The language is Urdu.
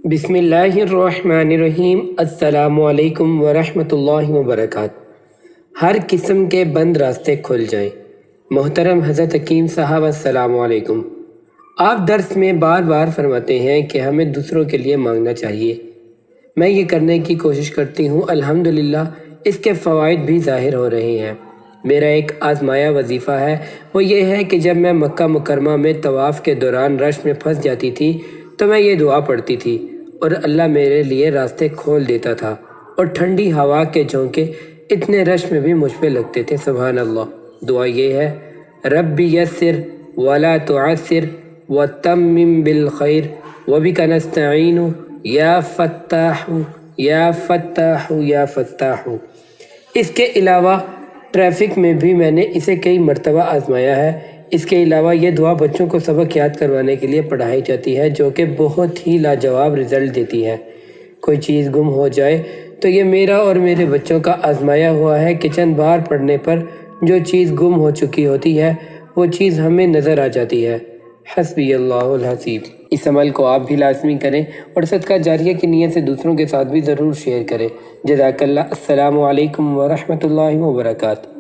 بسم اللہ الرحمن الرحیم۔ السلام علیکم ورحمۃ اللہ وبرکاتہ۔ ہر قسم کے بند راستے کھل جائیں۔ محترم حضرت حکیم صاحب السلام علیکم۔ آپ درس میں بار بار فرماتے ہیں کہ ہمیں دوسروں کے لیے مانگنا چاہیے۔ میں یہ کرنے کی کوشش کرتی ہوں، الحمدللہ اس کے فوائد بھی ظاہر ہو رہے ہیں۔ میرا ایک آزمایا وظیفہ ہے، وہ یہ ہے کہ جب میں مکہ مکرمہ میں طواف کے دوران رش میں پھنس جاتی تھی تو میں یہ دعا پڑھتی تھی اور اللہ میرے لیے راستے کھول دیتا تھا، اور ٹھنڈی ہوا کے جھونکے اتنے رش میں بھی مجھ پہ لگتے تھے۔ سبحان اللہ۔ دعا یہ ہے، ربی یسر ولا تعسر وتمم بالخیر وبک نستعین یا فتاح یا فتاح یا فتاح۔ اس کے علاوہ ٹریفک میں بھی میں نے اسے کئی مرتبہ آزمایا ہے۔ اس کے علاوہ یہ دعا بچوں کو سبق یاد کروانے کے لیے پڑھائی جاتی ہے، جو کہ بہت ہی لاجواب رزلٹ دیتی ہے۔ کوئی چیز گم ہو جائے تو یہ میرا اور میرے بچوں کا آزمایا ہوا ہے کہ چند بار پڑھنے پر جو چیز گم ہو چکی ہوتی ہے وہ چیز ہمیں نظر آ جاتی ہے۔ حسبی اللہ الحسیب۔ اس عمل کو آپ بھی لازمی کریں اور صدقہ جاریہ کی نیت سے دوسروں کے ساتھ بھی ضرور شیئر کریں۔ جزاک اللہ۔ السلام علیکم ورحمۃ اللہ وبرکاتہ۔